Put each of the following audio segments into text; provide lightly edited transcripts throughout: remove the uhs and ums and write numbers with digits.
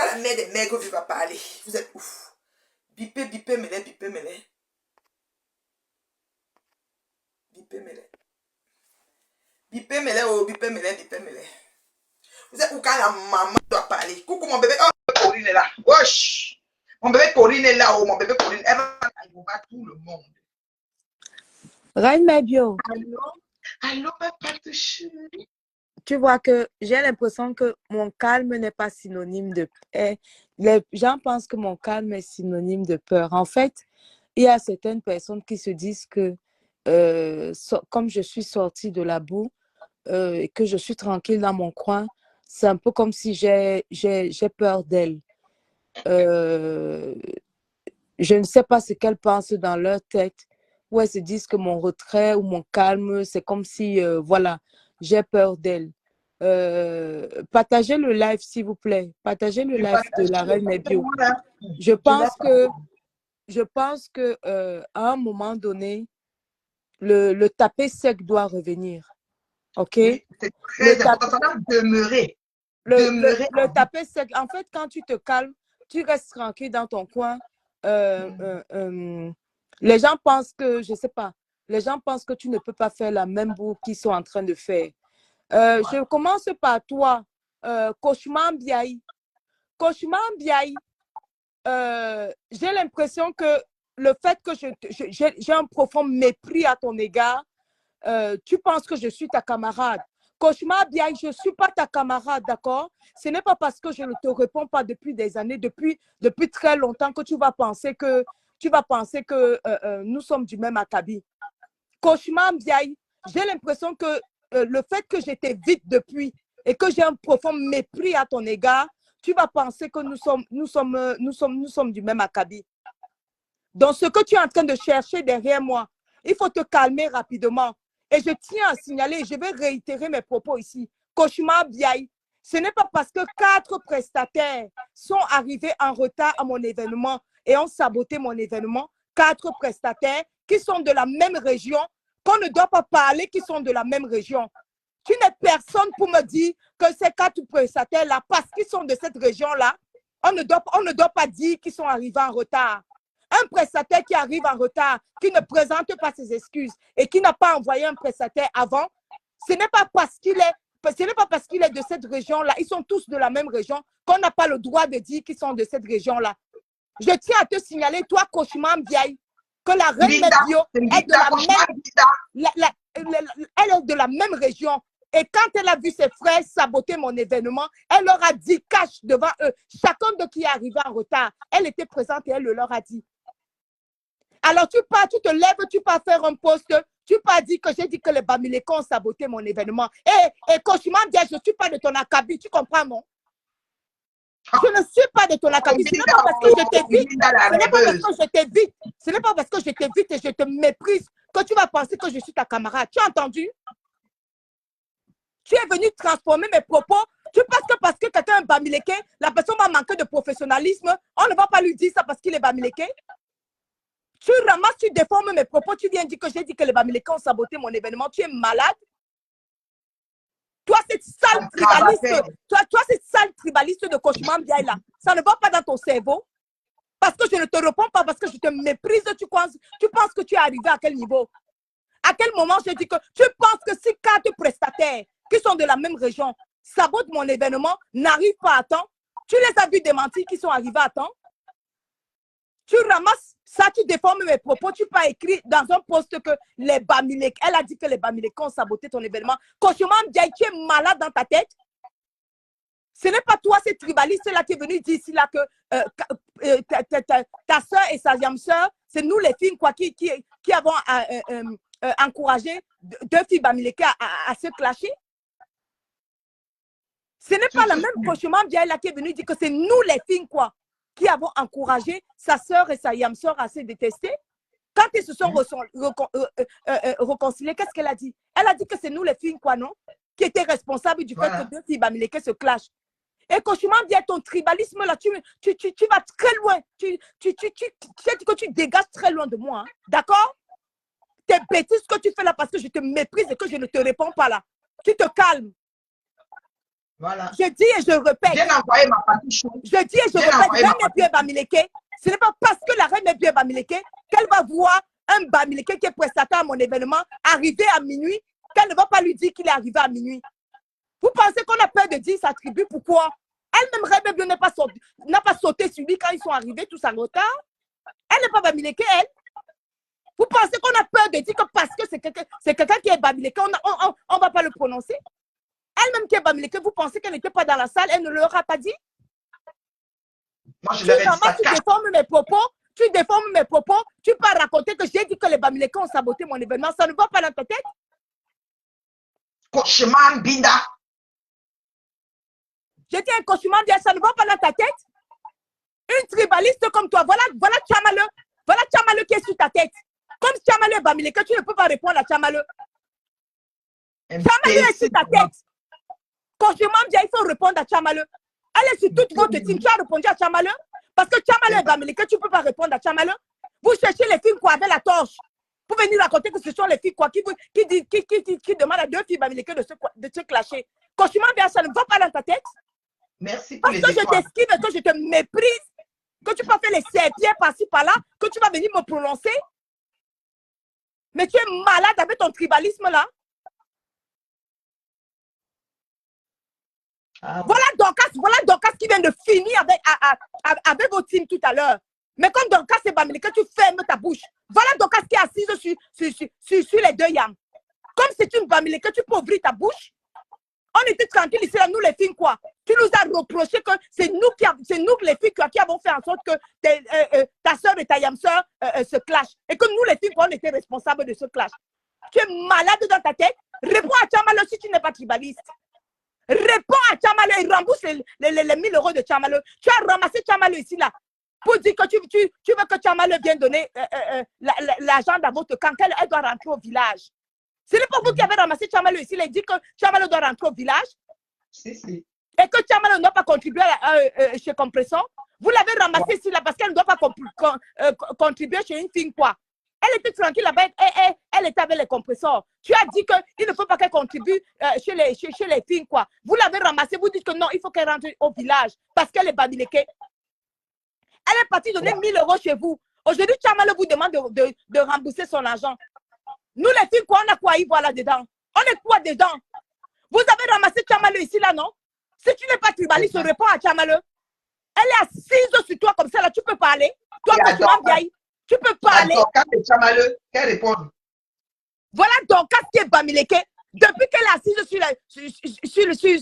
Quand la mère des maigres va parler, vous êtes ouf. Bipé, bipé, mêlé, bipé, mêlé. Bipé, mêlé. Bipé, mêlé, oh, bipé, mêlé, bipé, mêlé. Vous êtes où quand la maman doit parler? Coucou mon bébé. Oh, Corinne est là. Wesh. Mon bébé Corinne est là. Oh, mon bébé Corinne. Elle va voir tout le monde. Reine Mebio. Allô? Allô, ma pâte chérie. Tu vois que j'ai l'impression que mon calme n'est pas synonyme de paix. Les gens pensent que mon calme est synonyme de peur. En fait, il y a certaines personnes qui se disent que comme je suis sortie de la boue et que je suis tranquille dans mon coin, c'est un peu comme si j'ai peur d'elles. Je ne sais pas ce qu'elles pensent dans leur tête, où elles se disent que mon retrait ou mon calme, c'est comme si, voilà, j'ai peur d'elles. Partagez le live, s'il vous plaît. Partagez le live de la Reine Mebio. Je pense que à un moment donné, le tapé sec doit revenir. OK? Oui, c'est très important. Ça doit demeurer. Le tapé sec, en fait, quand tu te calmes, tu restes tranquille dans ton coin. Les gens pensent que, je ne sais pas, les gens pensent que tu ne peux pas faire la même boue qu'ils sont en train de faire. Je commence par toi, Cauchemar Biaï. Cauchemar Biaï, j'ai l'impression que le fait que j'ai un profond mépris à ton égard, tu penses que je suis ta camarade. Cauchemar Biaï, je ne suis pas ta camarade, d'accord? Ce n'est pas parce que je ne te réponds pas depuis des années, depuis très longtemps que tu vas penser que nous sommes du même acabit. Cauchemar Biaï, j'ai l'impression que le fait que je t'évite depuis et que j'ai un profond mépris à ton égard, tu vas penser que nous sommes du même acabit. Donc, ce que tu es en train de chercher derrière moi, il faut te calmer rapidement. Et je tiens à signaler, je vais réitérer mes propos ici. Cauchemar Biaï, ce n'est pas parce que 4 prestataires sont arrivés en retard à mon événement et ont saboté mon événement, 4 prestataires qui sont de la même région, qu'on ne doit pas parler qui sont de la même région. Tu n'es personne pour me dire que ces 4 prestataires-là, parce qu'ils sont de cette région-là, on ne doit pas dire qu'ils sont arrivés en retard. Un prestataire qui arrive en retard, qui ne présente pas ses excuses et qui n'a pas envoyé un prestataire avant, ce n'est pas parce qu'il est de cette région-là, ils sont tous de la même région, qu'on n'a pas le droit de dire qu'ils sont de cette région-là. Je tiens à te signaler, toi, Cauchemar Biaï, que la Reine Mebio est de la même région. Et quand elle a vu ses frères saboter mon événement, elle leur a dit, cache devant eux, chacun de qui est arrivé en retard, elle était présente et elle le leur a dit. Alors tu te lèves, tu pars faire un post, tu pars dire que j'ai dit que les Bamilékons ont saboté mon événement. Et Cauchemar Biaï, je ne suis pas de ton acabit, tu comprends, non? Je ne suis pas de ton acabit. Ce n'est pas parce que je t'évite. Ce n'est pas parce que je t'évite. Ce n'est pas parce que je t'évite et je te méprise que tu vas penser que je suis ta camarade. Tu as entendu? Tu es venu transformer mes propos. Tu penses que parce que quelqu'un est Bamiléké, la personne va manquer de professionnalisme. On ne va pas lui dire ça parce qu'il est Bamiléké. Tu ramasses, tu déformes mes propos. Tu viens dire que j'ai dit que les Bamilékins ont saboté mon événement. Tu es malade. Toi, cette sale tribaliste de Cauchemar Biaï là, ça ne va pas dans ton cerveau. Parce que je ne te réponds pas, parce que je te méprise. Tu penses que tu es arrivé à quel niveau? À quel moment j'ai dit que tu penses que si 4 prestataires qui sont de la même région sabotent mon événement, n'arrivent pas à temps? Tu les as vus démentir qu'ils sont arrivés à temps? Tu ramasses ça, tu déformes mes propos, tu peux écrire dans un post que les Bamilékins, elle a dit que les Bamilékins ont saboté ton événement. Cauchemar Biaï, tu es malade dans ta tête? Ce n'est pas toi, ces tribalistes-là qui est venu dire ici là que ta soeur et sa soeur, c'est nous les filles quoi, qui avons encouragé 2 filles Bamilékins à se clasher. Ce n'est pas la même Cauchemar Biaï là qui est venu dire que c'est nous les filles quoi, qui avons encouragé sa soeur et sa soeur à se détester. Quand ils se sont réconciliés, qu'est-ce qu'elle a dit? Elle a dit que c'est nous les filles quoi, non? Qui étaient responsables du fait que 2 filles Bamilékins se clashent. Et Cauchemar Biaï, ton tribalisme là, tu vas très loin. Tu sais que tu dégages très loin de moi. Hein? D'accord? Tes bêtises que tu fais là parce que je te méprise et que je ne te réponds pas là. Tu te calmes. Voilà. Je dis et je répète. J'ai envoyé ma partie chaude. Je dis et je répète, Reine Nebie Bamileke, ce n'est pas parce que la Reine Nebie Bamileke qu'elle va voir un Bamileke qui est prestataire à mon événement arriver à minuit, qu'elle ne va pas lui dire qu'il est arrivé à minuit. Vous pensez qu'on a peur de dire sa tribu? Pourquoi? Elle-même, Reine Nebie n'a pas sauté sur lui quand ils sont arrivés tous en retard. Elle n'est pas Bamileke, elle. Vous pensez qu'on a peur de dire que parce que c'est quelqu'un qui est Bamileke, on ne va pas le prononcer? Elle-même qui est Bamileke, vous pensez qu'elle n'était pas dans la salle, elle ne leur a pas dit? Moi, je leur ai dit ça. Tu déformes mes propos, tu peux raconter que j'ai dit que les Bamileke ont saboté mon événement, ça ne va pas dans ta tête? Cauchemar Binda. J'ai dit un cauchemar bien, ça ne va pas dans ta tête? Une tribaliste comme toi, voilà Tchamale qui est sur ta tête. Comme Tchamale est Bamileke, tu ne peux pas répondre à Tchamale. Tchamale est sur ta tête. Cauchemar bien, il faut répondre à Tchamale. Elle est sur toute votre team. Tu as répondu à Tchamale? Parce que Tchamale est Bamileke, tu ne peux pas répondre à Tchamale. Vous cherchez les filles quoi avec la torche. Pour venir raconter que ce sont les filles quoi qui demandent à deux filles Bamileke de se clasher. Cauchemar bien, ça ne va pas dans ta tête? Merci pour parce les que étoiles. Je t'esquive, que je te méprise, que tu peux faire les serpillères par-ci par-là, que tu vas venir me prononcer. Mais tu es malade avec ton tribalisme là. Ah. Voilà Dorcas qui vient de finir avec vos teams tout à l'heure. Mais comme Dorcas et Bamileke, tu fermes ta bouche. Voilà Dorcas qui est assise sur les deux yams. Comme c'est une Bamileke, tu peux ouvrir ta bouche. On était tranquille ici, là, nous les filles, quoi. Tu nous as reproché que c'est nous les filles qui avons fait en sorte que ta soeur et ta yam soeur se clashent. Et que nous les filles, on était responsables de ce clash. Tu es malade dans ta tête. Réponds à Tchamale si tu n'es pas tribaliste. Réponds à Tchamale et rembourse les 1000 euros de Tchamale. Tu as ramassé Tchamale ici, là. Pour dire que tu veux que Tchamale vienne donner l'argent dans votre camp. Elle doit rentrer au village. Ce n'est pas vous qui avez ramassé Tchamale ici. Il dit que Tchamale doit rentrer au village. Si, si. Et que Tchamale ne doit pas contribuer chez Compression. Vous l'avez ramassé ici là parce qu'elle ne doit pas contribuer chez une fille quoi. Elle était tranquille là-bas. Elle était avec les compresseurs. Tu as dit qu'il ne faut pas qu'elle contribue chez les filles quoi. Vous l'avez ramassé. Vous dites que non, il faut qu'elle rentre au village parce qu'elle est Bamileke. Elle est partie donner 1000 euros chez vous. Aujourd'hui, Tchamale vous demande de rembourser son argent. Nous, les filles, quoi, on a quoi à y voir là-dedans? On est quoi dedans? Vous avez ramassé Tchamale ici, là, non? Si tu n'es pas tribaliste, réponds à Tchamale. Elle est assise sur toi comme ça, là, tu peux parler. Toi, tu peux parler. Qu'elle réponde. Voilà Dorcas qui est Bamileke. Depuis qu'elle est assise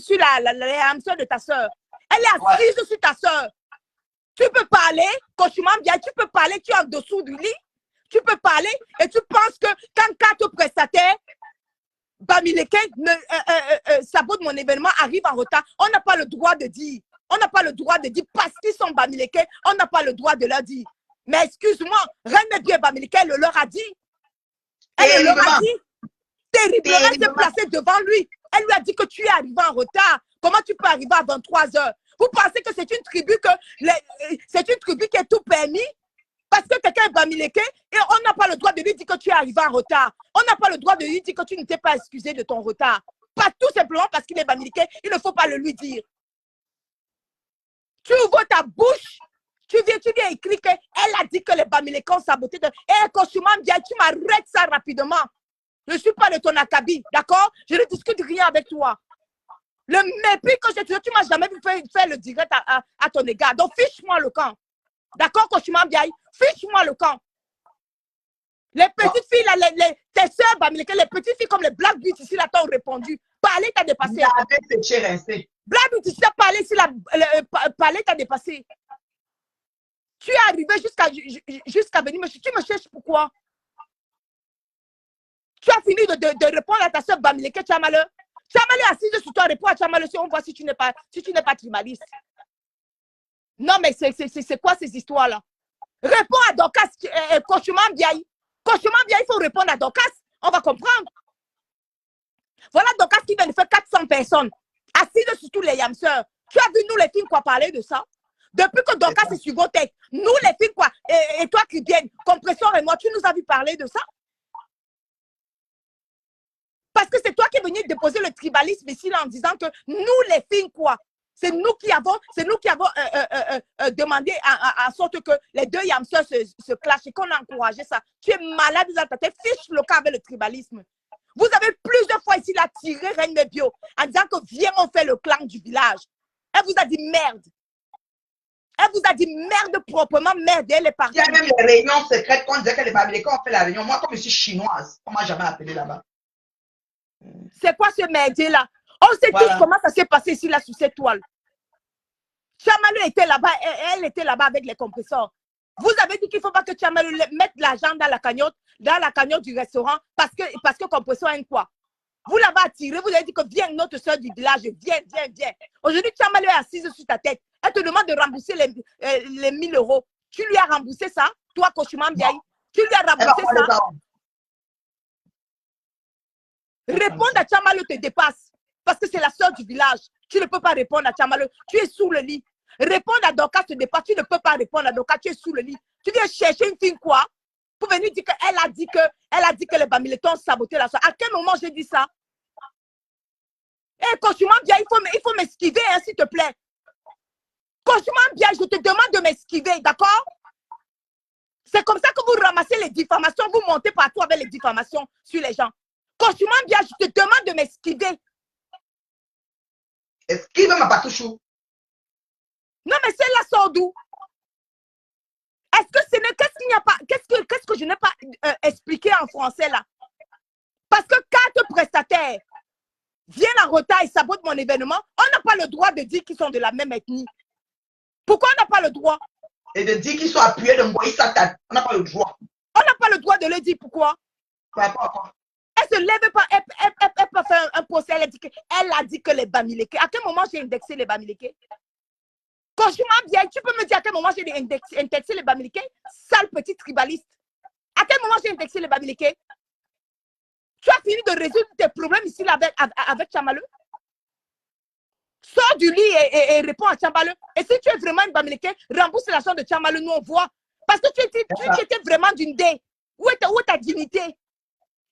sur la hamster de ta soeur. Elle est assise sur ta soeur. Tu peux parler, Cauchemar bien, tu peux parler, tu es en dessous du lit. Tu peux parler et tu penses que quand 4 prestataires, Bamileke sabote mon événement, arrive en retard, on n'a pas le droit de dire. On n'a pas le droit de dire parce qu'ils sont Bamileke, on n'a pas le droit de leur dire. Mais excuse-moi, Reine Nebie Bamileke, elle leur a dit. Elle leur a dit. Terriblement, elle s'est placée devant lui. Elle lui a dit que tu es arrivé en retard. Comment tu peux arriver à 23 h? Vous pensez que c'est une tribu qui est tout permis? Parce que quelqu'un est Bamileke et on n'a pas le droit de lui dire que tu es arrivé en retard. On n'a pas le droit de lui dire que tu ne t'es pas excusé de ton retard. Pas tout simplement parce qu'il est Bamileke, il ne faut pas le lui dire. Tu ouvres ta bouche, tu viens écrire qu'elle a dit que les Bamileke ont saboté. Cauchemar bien, tu m'arrêtes ça rapidement. Je ne suis pas de ton acabit, d'accord? Je ne discute rien avec toi. Le mépris que j'ai tué, tu ne m'as jamais vu faire le direct à ton égard. Donc, fiche-moi le camp. D'accord, Cauchemar bien? Fiche-moi le camp. Les petites filles, là, tes soeurs Bamileke, les petites filles comme les Black Beauty ici, là, t'ont répondu. Parler, t'as dépassé. Black Beauty, tu as parlé ici, là, parler, t'as dépassé. Tu es arrivé jusqu'à venir, tu me cherches pourquoi? Tu as fini de répondre à ta soeur Bamileke, Tchamale. Tchamale est assise sur toi, réponds à Tchamale si on voit si tu n'es pas tribaliste. Non, mais c'est quoi ces histoires-là? Réponds à Dorcas, Cauchemar Biaï. Cauchemar Biaï, il faut répondre à Dorcas. On va comprendre. Voilà Dorcas qui vient de faire 400 personnes. Assises sur tous les yamseurs. Tu as vu nous les filles quoi parler de ça? Depuis que Dorcas est sur vos têtes. Nous les filles quoi. Et toi qui viens, Compression et moi, tu nous as vu parler de ça? Parce que c'est toi qui es venu déposer le tribalisme ici là, en disant que nous les filles quoi. C'est nous qui avons demandé en sorte que les deux yamseurs se clashent et qu'on a encouragé ça. Tu es malade dans ta tête, fiche le cas avec le tribalisme. Vous avez plusieurs fois ici là tiré Reine Mebio en disant que viens on fait le clan du village. Elle vous a dit merde. Elle vous a dit merde proprement, merde, elle est partie. Il y a même les réunions secrètes qu'on disait que les Bamilekés ont fait la réunion. Moi, comme je suis chinoise, on ne m'a jamais appelé là-bas. C'est quoi ce merdier là? On sait tous comment ça s'est passé ici là sous cette toile. Tchamalu était là-bas, elle était là-bas avec les compresseurs. Vous avez dit qu'il ne faut pas que Tchamalu mette l'argent dans la cagnotte du restaurant parce que compresseur aime quoi? Vous l'avez attiré, vous avez dit que viens notre soeur du village, viens. Aujourd'hui, Tchamalu est assise sur ta tête. Elle te demande de rembourser les 1000 euros. Tu lui as remboursé ça, toi, Koshman Biaï? Tu lui as remboursé ça? Répondre à Tchamalu te dépasse. Parce que c'est la soeur du village. Tu ne peux pas répondre à Tchamalu. Tu es sous le lit. Répondre à Dorcas te dépasse. Tu ne peux pas répondre à Dorcas. Tu es sous le lit. Tu viens chercher une fille quoi? Pour venir dire qu'elle a dit que les Bamilekés ont saboté la soeur. À quel moment j'ai dit ça? Eh, Koshman bien, il faut m'esquiver, hein, s'il te plaît. Koshman bien, je te demande de m'esquiver, d'accord? C'est comme ça que vous ramassez les diffamations. Vous montez partout avec les diffamations sur les gens. Koshman bien, je te demande de m'esquiver. Esquive ma patouchou. Non, mais c'est la sort d'où? Est-ce que ce n'est qu'est-ce qu'il n'y a pas, qu'est-ce que je n'ai pas expliqué en français là? Parce que 4 prestataires viennent en retard et sabotent mon événement, on n'a pas le droit de dire qu'ils sont de la même ethnie. Pourquoi on n'a pas le droit? Et de dire qu'ils sont appuyés de Moïse Satan. On n'a pas le droit. On n'a pas le droit de le dire. Pourquoi? Pourquoi? Elle se lève pas, elle peut faire un procès, elle a dit que les Bamilekés. À quel moment j'ai indexé les Bamilekés? Quand je m'en viens, tu peux me dire à quel moment j'ai indexé les Bamilekés? Sale petit tribaliste. À quel moment j'ai indexé les Bamilekés? Tu as fini de résoudre tes problèmes ici là, avec Tchamalu? Sors du lit et réponds à Tchamalu. Et si tu es vraiment une Bamileke, rembourse l'argent de Tchamalu, nous on voit. Parce que tu étais vraiment d'une dé. Où est ta dignité?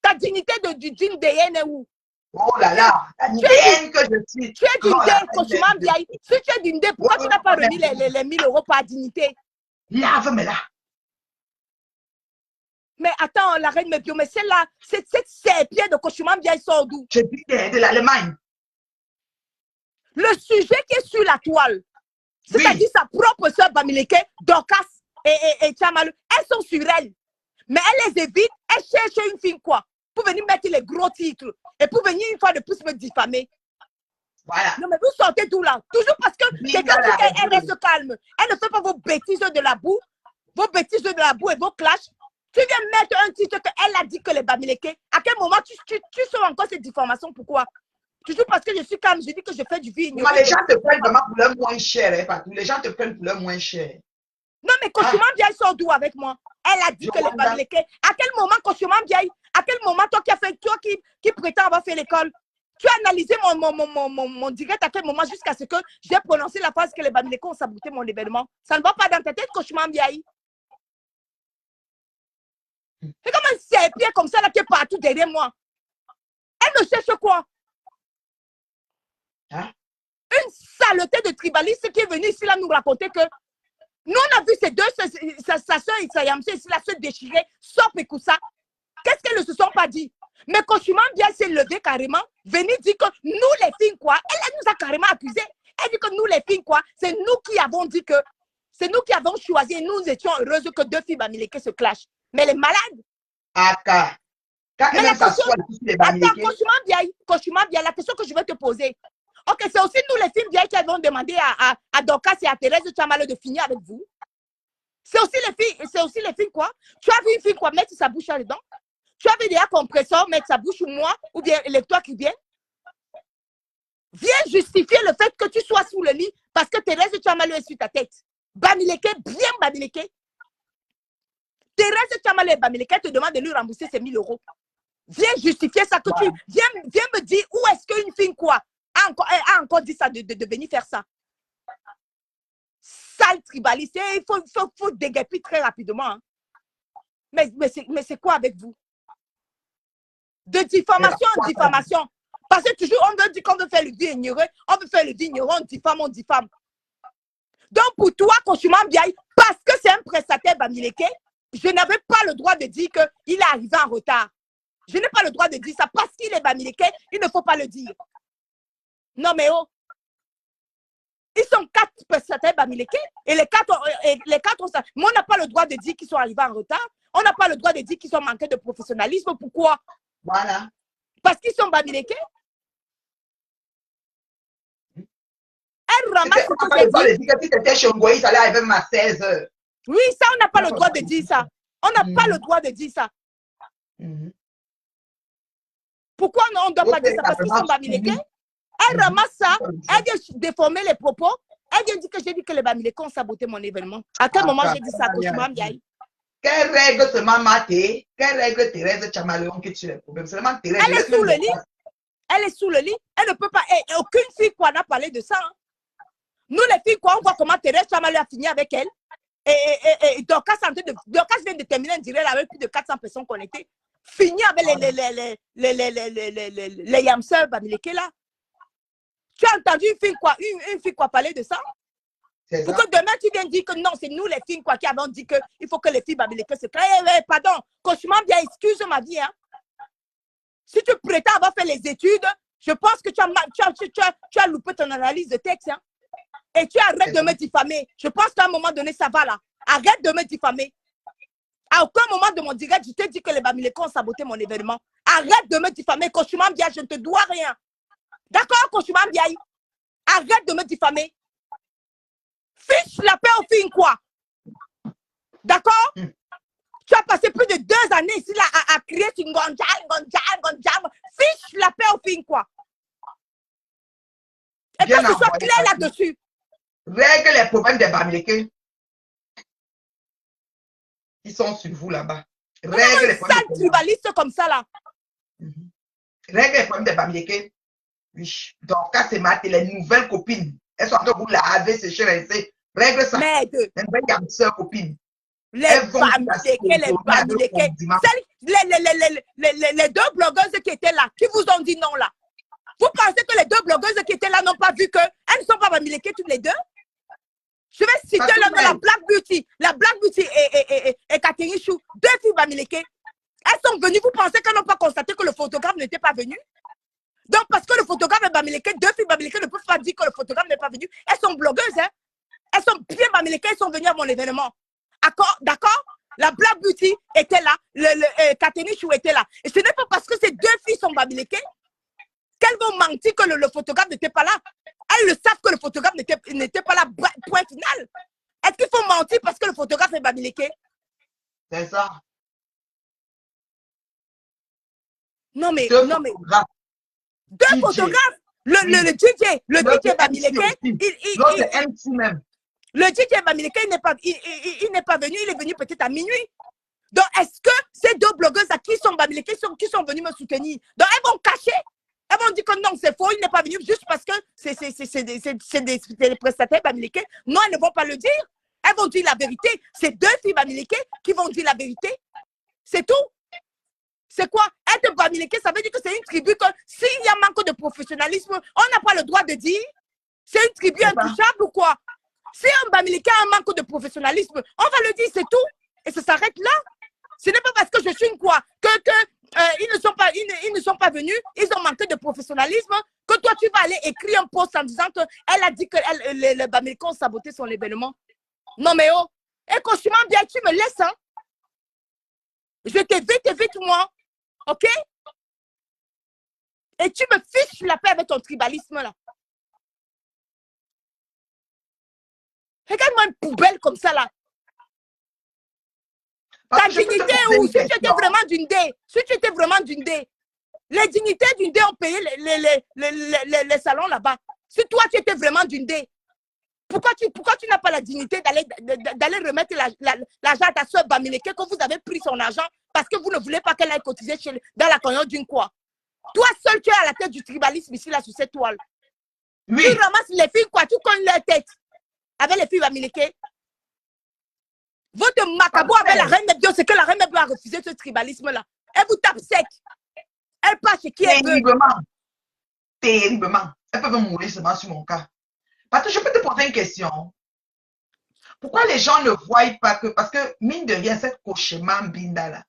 Ta dignité d'une déenne est où? Oh là là, la déenne que je suis. Tu es d'une dé, Koshman Biaï. Si tu es d'une dé, pourquoi tu n'as pas remis les 1000 euros par dignité? Lave-moi là. Mais attends, la reine Mebio, mais c'est là, cette serpillère de Koshman Biaï sort d'où? Je dis de l'Allemagne. Le sujet qui est sur la toile, c'est-à-dire sa propre soeur Bamileke, Dorcas et Tchamalu, elles sont sur elle. Mais elle les évite, elle cherche une fille quoi? Pour venir mettre les gros titres et pour venir une fois de plus me diffamer. Voilà. Non, mais vous sortez d'où là? Toujours parce que quelqu'un dit qu'elle reste calme. Elle ne fait pas vos bêtises de la boue, et vos clashs. Tu viens mettre un titre qu'elle a dit que les Bamileke. À quel moment tu sors encore cette diffamation? Pourquoi? Toujours parce que je suis calme, je dis que je fais du vie. Les gens te prennent vraiment pour leur moins cher, hein, partout. Les gens te prennent pour leur moins cher. Non, mais Koshman Biaï sort d'où avec moi? Elle a dit que les Bamileke. À quel moment, Koshman Biaï, à quel moment, toi qui prétends avoir fait l'école, tu as analysé mon direct à quel moment jusqu'à ce que j'ai prononcé la phrase que les Bamileke ont saboté mon événement? Ça ne va pas dans ta tête, Koshman Biaï? C'est comme un serpillère comme ça là qui est partout derrière moi. Elle ne cherche quoi? Hein? Une saleté de tribaliste qui est venue ici là nous raconter que nous on a vu ces deux, sa soeur et sa yamse ici là se déchirer, Sop et Koussa. Qu'est-ce qu'elles ne se sont pas dit? Mais Koshman bien s'est levé carrément, venir dire que nous les filles quoi, elle nous a carrément accusé. Elle dit que nous les filles quoi, c'est nous qui avons dit que, c'est nous qui avons choisi et nous étions heureuses que 2 filles Bamileke se clashent. Mais les malades. Quand elle s'assoit les Bamileke. Attends, Koshman bien, la question que je vais te poser. Ok, c'est aussi nous les filles bien qui avons demandé à Dorcas et à Thérèse Tchamalu de finir avec vous. C'est aussi les filles quoi? Tu as vu une fille quoi mettre sa bouche là-dedans? Tu as vu déjà compresseur mettre sa bouche sur moi ou bien électeur qui vient? Viens justifier le fait que tu sois sous le lit parce que Thérèse Tchamalu est sur ta tête. Bamileke, bien Bamileke. Thérèse Tchamalu et Bamileke te demandent de lui rembourser ses 1000 euros. Viens justifier ça que tu... Viens me dire où est-ce qu'une fille quoi a encore dit ça de venir faire ça. Sale tribaliste. Il faut déguerpir très rapidement. Hein. Mais c'est quoi avec vous? De diffamation en diffamation. Parce que toujours, on veut dire qu'on veut faire le dit ignoré, on veut faire le dit ignoré, on diffame. Donc, pour toi, Koshuma Mbiaye, parce que c'est un prestataire Bamileke, je n'avais pas le droit de dire qu'il est arrivé en retard. Je n'ai pas le droit de dire ça. Parce qu'il est Bamileke, il ne faut pas le dire. Non, mais oh. Ils sont 4 prestataires Bamileke et les 4 ont ça. Mais on n'a pas le droit de dire qu'ils sont arrivés en retard. On n'a pas le droit de dire qu'ils sont manqués de professionnalisme. Pourquoi? Voilà. Parce qu'ils sont Bamileke. Elle ramasse ce que j'ai dit. Si tu étais chez Ngoï, ça allait arriver même à 16 h. Oui, ça, on n'a pas le droit de dire ça. On n'a pas le droit de dire ça. Pourquoi on ne doit pas dire ça? Parce qu'ils sont Bamileke. Elle ramasse ça. Elle vient déformer les propos. Elle vient dire que j'ai dit que les Bamileke ont saboté mon événement. À quel moment j'ai dit ça, Koshuma Mbiaye? Quelle règle seulement Maté? Quelle règle Thérèse Tchamaléon qui tue les problèmes? Seulement Thérèse. Elle est sous le lit. Elle est sous le lit. Elle ne peut pas. Et aucune fille quoi n'a parlé de ça. Hein. Nous, les filles, quoi, on voit comment Thérèse Tchamaléon a fini avec elle. Et Dorcas vient de terminer un direct avec plus de 400 personnes connectées. Fini avec les yamseurs Bamileke là. Tu as entendu une fille quoi parler de ça? Pour que demain tu viennes dire que non, c'est nous les filles quoi qui avons dit qu'il faut que les filles Bamileke se créent. Pardon, Koshuma Mbiaye, excuse ma vie. Hein. Si tu prétends avoir fait les études, je pense que tu as loupé ton analyse de texte. Hein. Et tu arrêtes de me diffamer. Je pense qu'à un moment donné, ça va là. Arrête de me diffamer. À aucun moment de mon direct, je t'ai dit que les Bamileke ont saboté mon événement. Arrête de me diffamer. Koshuma Mbiaye, je ne te dois rien. D'accord, Koshuma Mbiaye? Arrête de me diffamer. Fiche la paix aux filles, quoi. D'accord? Tu as passé plus de 2 années ici là, à crier sur Ngonjam. Fiche la paix aux filles, quoi. Et que ce soit clair là-dessus. Règle les problèmes des Bamileke. Ils sont sur vous là-bas. Règle les problèmes. Sale tribaliste comme ça là. Règle les problèmes des Bamileke. Oui. Donc, quand c'est maté, les nouvelles copines, elles sont en train de vous laver, sécher, rincer. Règle ça. Merde. Il y a une seule copine. Les Bamileke. Les 2 blogueuses qui étaient là, qui vous ont dit non là. Vous pensez que les 2 blogueuses qui étaient là n'ont pas vu qu'elles ne sont pas Bamileke toutes les 2? Je vais citer le nom, la Black Beauty. La Black Beauty et Catherine Chou, 2 filles Bamileke. Elles sont venues. Vous pensez qu'elles n'ont pas constaté que le photographe n'était pas venu? Donc, parce que le photographe est Bamileke, 2 filles Bamileke ne peuvent pas dire que le photographe n'est pas venu. Elles sont blogueuses, hein? Elles sont bien Bamileke, elles sont venues à mon événement. D'accord? La Black Beauty était là, Catherine Chou était là. Et ce n'est pas parce que ces 2 filles sont Bamileke qu'elles vont mentir que le photographe n'était pas là. Elles le savent que le photographe n'était pas là. Point final. Est-ce qu'il faut mentir parce que le photographe est Bamileke? C'est ça. Non mais, 2 photographes. Le DJ Bamileke, le DJ Bamileke, il n'est pas venu, il est venu peut-être à minuit. Donc, est-ce que ces 2 blogueuses à qui sont Bamileke, qui sont venues me soutenir? Donc, elles vont cacher. Elles vont dire que non, c'est faux, il n'est pas venu juste parce que c'est des prestataires Bamileke. Non, elles ne vont pas le dire. Elles vont dire la vérité. C'est 2 filles Bamileke qui vont dire la vérité. C'est tout. C'est quoi? Être Bamileke, ça veut dire que c'est une tribu que s'il y a manque de professionnalisme, on n'a pas le droit de dire. C'est une tribu intouchable ou quoi? Si un Bamileke a un manque de professionnalisme, on va le dire, c'est tout. Et ça s'arrête là. Ce n'est pas parce que je suis une quoi ils ne sont pas venus, ils ont manqué de professionnalisme, que toi tu vas aller écrire un post en disant qu'elle a dit que les Bamileke ont saboté son événement. Non mais oh, et Koshuma Mbiaye, tu me laisses, hein? Je t'évite moi, ok? Et tu me fiches la paix avec ton tribalisme là. Regarde-moi une poubelle comme ça là. Ta dignité, ou si tu étais vraiment d'une dé, les dignités d'une dé ont payé les salons là-bas. Si toi tu étais vraiment d'une dé, pourquoi tu n'as pas la dignité d'aller remettre l'argent à ta soeur Bamileke, que vous avez pris son argent parce que vous ne voulez pas qu'elle aille cotiser dans la cagnotte d'une quoi? Toi seul, tu es à la tête du tribalisme ici là sur cette toile. Oui. Tu ramasses les filles quoi, tu cognes leur tête avec les filles Bamileke. Votre macabo avec la reine Mebio, c'est que la reine Mebio a refusé ce tribalisme-là. Elle vous tape sec. Elle part chez qui elle veut. Terriblement. Terriblement. Elles peuvent me mourir seulement sur mon cas. Parce que je peux te poser une question. Pourquoi les gens ne voient pas que, parce que mine de rien, cette cauchemar Binda là,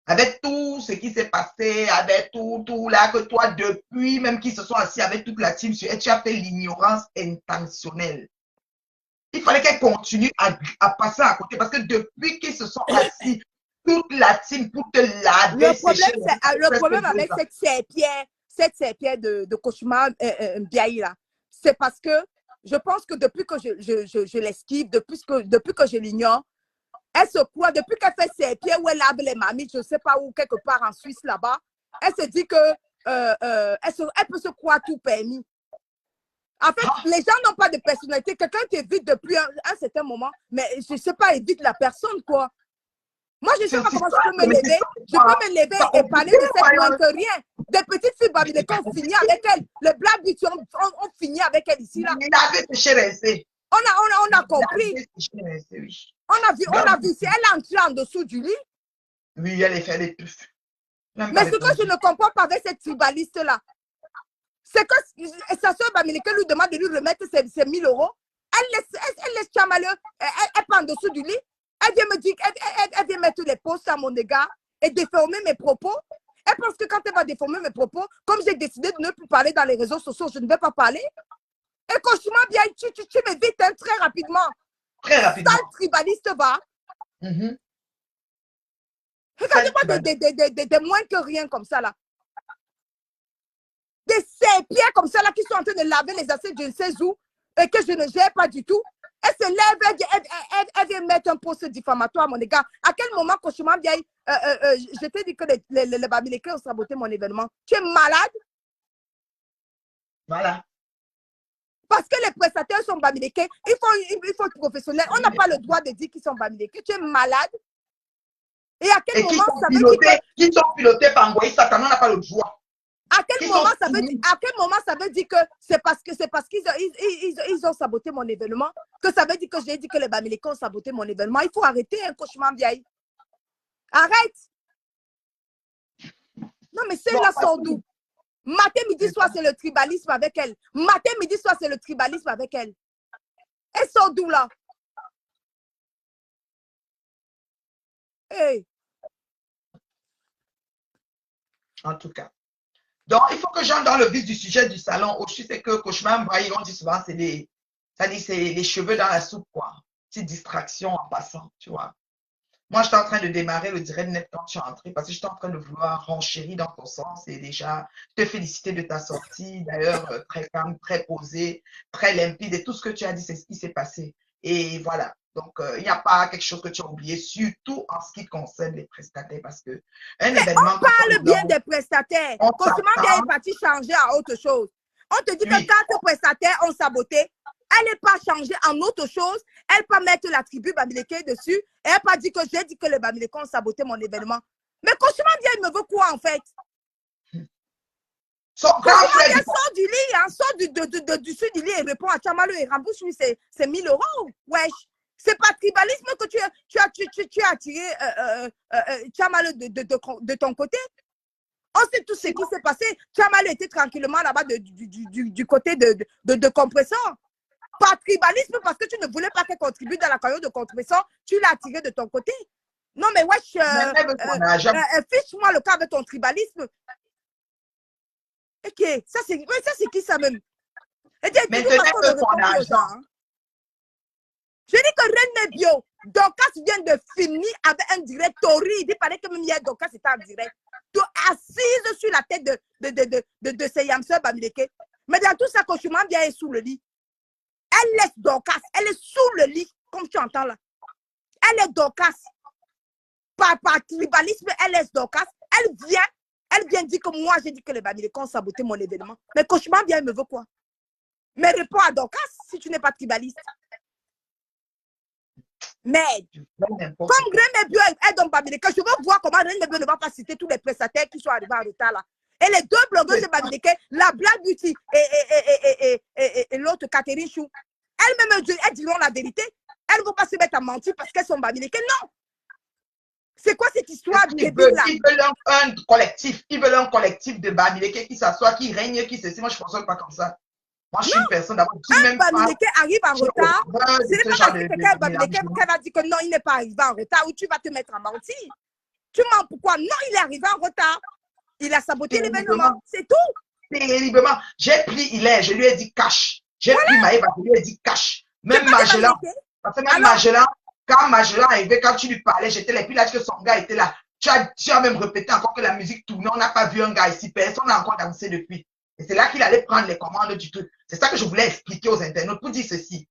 avec tout ce qui s'est passé, avec tout là, que toi, depuis même qu'ils se sont assis avec toute la team sur elle, tu as fait l'ignorance intentionnelle. Il fallait qu'elle continue à passer à côté parce que depuis qu'ils se sont assis, toute la team pour te laver, le problème avec cette serpillère de cauchemar Biaï là, c'est parce que je pense que depuis que je l'esquive, depuis que je l'ignore, elle se croit, depuis qu'elle fait serpillère où elle lave les mamies, je ne sais pas où, quelque part en Suisse là-bas, elle se dit que elle peut se croire tout permis. En fait, les gens n'ont pas de personnalité. Quelqu'un t'évite depuis un certain moment, mais je ne sais pas, évite la personne, quoi. Moi, je ne sais pas comment je peux me lever. Je peux me lever et parler de cette moins que rien. Des petites filles bamilekées, on finit avec elles. Le Black Beauty, on finit avec elle ici, là. On a compris. On a vu. Si elle est entrée en dessous du lit. Oui, elle est fait des puffs. Mais ce que je ne comprends pas avec cette tribaliste-là, c'est que sa soeur bamileke lui demande de lui remettre ses 1000 euros. Elle laisse Chamaleux, elle prend en dessous du lit. Elle vient me dire, elle vient mettre les posts à mon égard et déformer mes propos. Elle pense que quand elle va déformer mes propos, comme j'ai décidé de ne plus parler dans les réseaux sociaux, je ne vais pas parler. Et cauchemar bien, tu m'évites hein, très rapidement. Très rapidement. Sale tribaliste va. Regardez-moi des moins que rien comme ça là. Des serpillères comme ça là qui sont en train de laver les assiettes, je ne sais où, et que je ne gère pas du tout. Elle se lève, elle vient mettre un post diffamatoire à mon égard. À quel moment, cauchemar vieille, je t'ai dit que les bamilekés ont saboté mon événement. Tu es malade? Voilà. Parce que les prestataires sont bamilekés, il faut être professionnel. On n'a pas le droit de dire qu'ils sont bamilekés. Tu es malade? Et à quel moment ça veut dire que... Qui sont pilotés par Ngoï Satan, on n'a pas le droit. À quel moment ça veut dire que c'est parce qu'ils ont saboté mon événement, que ça veut dire que j'ai dit que les bamilekés ont saboté mon événement? Il faut arrêter un cauchemar vieille. Arrête. Non, mais celle-là sort d'où? Matin, midi, soir, c'est le tribalisme avec elle. Matin, midi, soir, c'est le tribalisme avec elle. Elle sort d'où là? Hey. En tout cas. Donc, il faut que j'entre dans le vif du sujet du salon. Aussi, c'est que cauchemar, on dit souvent, c'est les cheveux dans la soupe, quoi. Petite distraction en passant, tu vois. Moi, j'étais en train de démarrer le direct net quand tu es entré parce que j'étais en train de vouloir renchérir dans ton sens et déjà te féliciter de ta sortie. D'ailleurs, très calme, très posée, très limpide et tout ce que tu as dit, c'est ce qui s'est passé. Et voilà. Donc, il n'y a pas quelque chose que tu as oublié, surtout en ce qui concerne les prestataires parce que un événement. On parle bien des prestataires. Cauchemar bien est parti changer à autre chose. On te dit que quand les prestataires ont saboté, elle n'est pas changée en autre chose. Elle peut mettre la tribu bamileke dessus. Et elle pas dit que j'ai dit que les bamilekés ont saboté mon événement. Mais cauchemar bien, il me veut quoi en fait? Cauchemar bien sort du lit, hein, sort du dessus du lit et répond à Chamalou et rembourse lui ses 1000 euros. Wesh. C'est pas tribalisme que tu as attiré Chamalou de ton côté. On sait tout ce qui s'est passé. Chamalou était tranquillement là-bas du côté de compresseur. Pas tribalisme parce que tu ne voulais pas qu'elle contribue dans la carrière de compresseur. Tu l'as attiré de ton côté. Non, mais wesh, fiche-moi le cas avec ton tribalisme. Ok, ça c'est qui ça même? Et dis, je dis que René Bio, Dorcas vient de finir avec un direct horrible. Il paraît que même hier, Dorcas était en direct. Assise sur la tête de ces yamseurs bamileke. Mais dans tout ça, cauchemar bien est sous le lit. Elle laisse Dorcas. Elle est sous le lit, comme tu entends là. Elle est Dorcas. Par tribalisme, elle laisse Dorcas. Elle vient dire que moi, j'ai dit que les bamilekés ont saboté mon événement. Mais cauchemar bien, il me veut quoi? Mais réponds à Dorcas si tu n'es pas tribaliste. Mais, comme René Bio est dans Bamileke, je veux voir comment René Bio ne va pas citer tous les prestataires qui sont arrivés en retard là. Et les deux blogueuses de Bamileke, la Black Beauty et l'autre Catherine Chou, elles-mêmes, elles diront la vérité. Elles ne vont pas se mettre à mentir parce qu'elles sont Bamileke. Non. C'est quoi cette histoire Ils débile là? veulent un collectif. Ils veulent un collectif de Bamileke qui s'assoit, qui règne, qui ceci. Moi, je ne fonctionne pas comme ça. Moi, je suis une personne d'abord qui même pas Bamileke arrive en qui est retard. horreur Ce de n'est ce pas genre parce que de quelqu'un est Bamileke mélangement. qu'elle va dire que non, il n'est pas arrivé en retard ou tu vas te mettre à mentir. Tu mens pourquoi? Non, il est arrivé en retard. Il a saboté l'événement. C'est tout. Terriblement. J'ai pris Hilaire, je lui ai dit cash. J'ai pris Maëva, je lui ai dit cash. Même Magellan, parce que même Magellan, quand Magellan est arrivé, quand tu lui parlais, j'étais là, et puis là, que son gars était là. Tu as même répété encore que la musique tournait, on n'a pas vu un gars ici, personne n'a encore dansé depuis. Et c'est là qu'il allait prendre les commandes du truc. C'est ça que je voulais expliquer aux internautes pour dire ceci.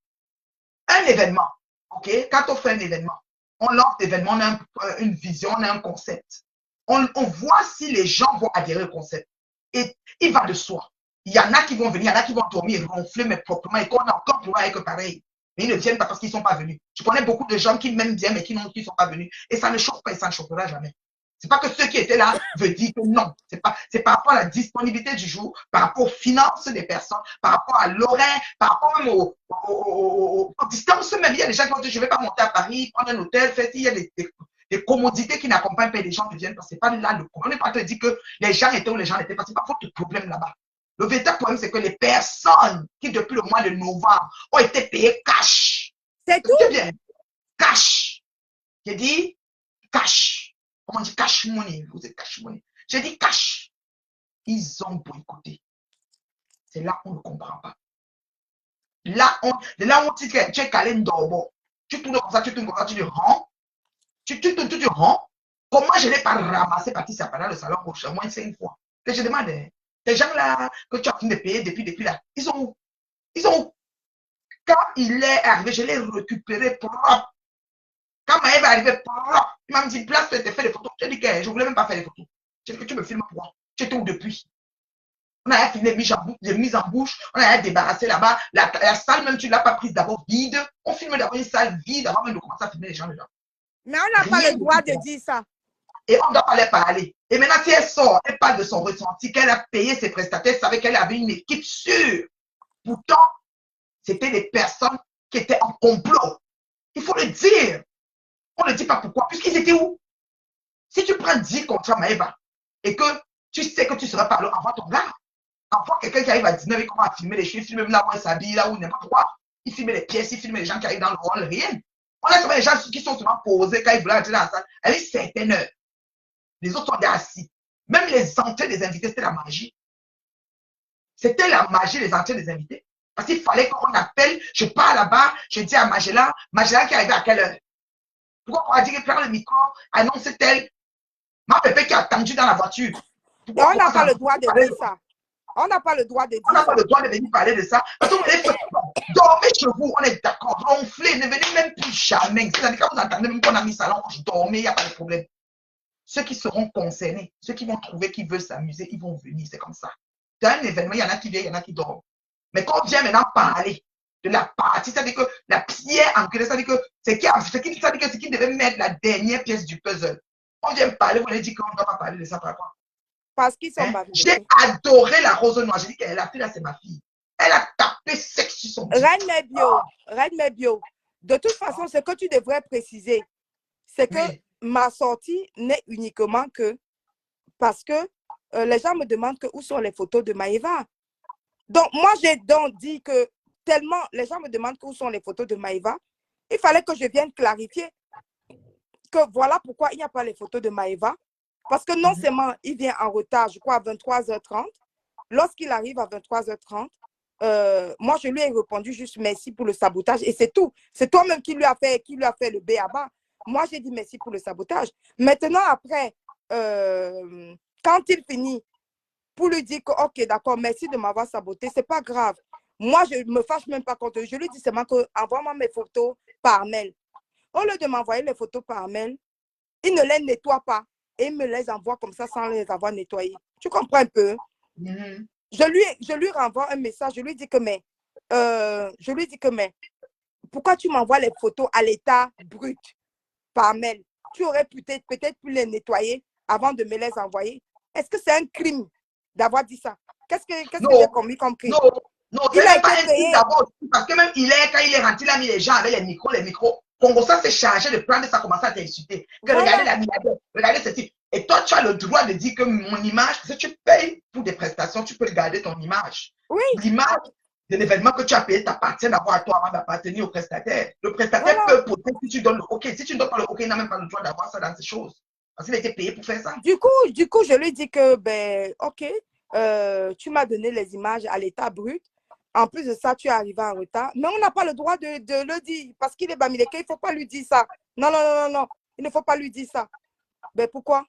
Un événement, ok, quand on fait un événement, on lance l'événement, on a une vision, on a un concept. On voit si les gens vont adhérer au concept. Et il va de soi. Il y en a qui vont venir, il y en a qui vont dormir, ronfler, mais proprement, et qu'on a encore pour avec pareil. Mais ils ne viennent pas parce qu'ils ne sont pas venus. Je connais beaucoup de gens qui m'aiment bien, mais qui ne sont pas venus. Et ça ne chauffe pas et ça ne chauffera jamais. C'est pas que ceux qui étaient là veulent dire que non. C'est par rapport à la disponibilité du jour, par rapport aux finances des personnes, par rapport à l'horaire, par rapport même aux distances même. Il y a des gens qui vont dire, je ne vais pas monter à Paris, prendre un hôtel, faire il y a des commodités qui n'accompagnent pas les gens qui viennent parce que c'est pas là le problème. On n'est pas en train de dire que les gens étaient où les gens n'étaient pas. C'est pas votre problème là-bas. Le véritable problème, c'est que les personnes qui, depuis le mois de novembre, ont été payées cash. C'est tout. Bien. Cash. J'ai dit cash. Comment on dit cash money? Vous êtes cash money. J'ai dit cash. Ils ont boycotté. C'est là qu'on ne comprend pas. Là, on dit que tu es calé d'orbo. Tu tournes comme ça, tu tournes comme ça, tu dis rends. Tu rends. Comment je ne l'ai pas ramassé parti ça pendant le salon au moins 5 fois. Et je demande, les gens là que tu as fini de payer depuis là, ils ont quand il est arrivé, je l'ai récupéré propre. Quand Maëv est arrivé propre, il m'a dit, place, tu as fait des photos. J'ai dit que je ne voulais même pas faire des photos. J'ai dit que tu me filmes pourquoi? Tu étais où depuis? On a filmé les mises en bouche, on a débarrassé là-bas. La salle, même tu ne l'as pas prise d'abord vide. On filme d'abord une salle vide avant même de commencer à filmer les gens dedans. Mais on n'a pas le droit de dire ça. Et on ne doit pas les parler. Et maintenant, si elle sort, elle parle de son ressenti, qu'elle a payé ses prestataires, savait qu'elle avait une équipe sûre. Pourtant, c'était des personnes qui étaient en complot. Il faut le dire. On ne dit pas pourquoi, puisqu'ils étaient où? Si tu prends 10 contrats Maëva et que tu sais que tu seras par là, envoie ton gars. Envoie quelqu'un qui arrive à 19 et commence à filmer les choses, il filme même là où elle s'habille, là où n'importe quoi. Il filme les pièces, il filme les gens qui arrivent dans le rôle, rien. On a souvent les gens qui sont souvent posés quand ils veulent entrer dans la salle. Elle est certaine heure. Les autres sont assis. Même les entrées des invités, c'était la magie. C'était la magie, les entrées des invités. Parce qu'il fallait qu'on appelle, je pars là-bas, je dis à Magellan qui arrive à quelle heure? Pourquoi on a dit qu'il prend le micro, annonce-t-elle? Ma pépé qui a attendu dans la voiture. Pourquoi on n'a pas le droit de dire ça. On n'a pas le droit de dire ça. On n'a pas le droit de venir parler de ça. Parce que dormez chez vous, on est d'accord. Ronflez, ne venez même plus jamais. C'est-à-dire quand vous entendez même qu'on a mis ça là, dormez, il n'y a pas de problème. Ceux qui seront concernés, ceux qui vont trouver qu'ils veulent s'amuser, ils vont venir. C'est comme ça. Dans un événement, il y en a qui viennent, il y en a qui dorment. Mais quand on vient maintenant parler de la partie, c'est-à-dire que la pierre en clé, c'est-à-dire que c'est qui devait mettre la dernière pièce du puzzle. On vient parler, vous allez dire qu'on ne doit pas parler de ça par rapport. Parce qu'ils sont bavés. J'ai adoré la Rose Noire. J'ai dit qu'elle a fait là, c'est ma fille. Elle a tapé sexe sur son Reine Bio. De toute façon, ce que tu devrais préciser, c'est que ma sortie n'est uniquement que parce que les gens me demandent où sont les photos de Maëva. Donc, moi, j'ai donc dit que tellement les gens me demandent où sont les photos de Maëva, il fallait que je vienne clarifier que voilà pourquoi il n'y a pas les photos de Maëva. Parce que non seulement il vient en retard, je crois, à 23h30. Lorsqu'il arrive à 23h30, moi, je lui ai répondu juste merci pour le sabotage. Et c'est tout. C'est toi-même qui lui a fait le b.a.-ba. Moi, j'ai dit merci pour le sabotage. Maintenant, après, quand il finit, pour lui dire que, ok, d'accord, merci de m'avoir saboté, c'est pas grave. Moi, je ne me fâche même pas contre eux. Je lui dis seulement que envoie-moi mes photos par mail. Au lieu de m'envoyer les photos par mail, il ne les nettoie pas et il me les envoie comme ça sans les avoir nettoyées. Tu comprends un peu? Je lui renvoie un message. Je lui dis que, mais, pourquoi tu m'envoies les photos à l'état brut par mail? Tu aurais peut-être pu les nettoyer avant de me les envoyer. Est-ce que c'est un crime d'avoir dit ça? Qu'est-ce que j'ai commis comme crime? Non, il a pas un crime d'abord. Parce que même quand il est rentré, il a mis les gens avec les micros Congo s'est chargé de prendre ça, commencer à t'insulter. Que Voilà. regardez la milliardaire, regardez ceci. Et toi, tu as le droit de dire que mon image, parce que tu payes pour des prestations, tu peux garder ton image. Oui. L'image de l'événement que tu as payé t'appartient d'avoir à toi avant d'appartenir au prestataire. Le prestataire Voilà. peut poser si tu donnes le OK. Si tu ne donnes pas le OK, il n'a même pas le droit d'avoir ça dans ces choses. Parce qu'il a été payé pour faire ça. Du coup, je lui dis que, ben, OK, tu m'as donné les images à l'état brut. En plus de ça, tu es arrivé en retard. Mais on n'a pas le droit de le dire parce qu'il est Bamileke. Il ne faut pas lui dire ça. Non, non, non, non, non. Il ne faut pas lui dire ça. Ben, pourquoi?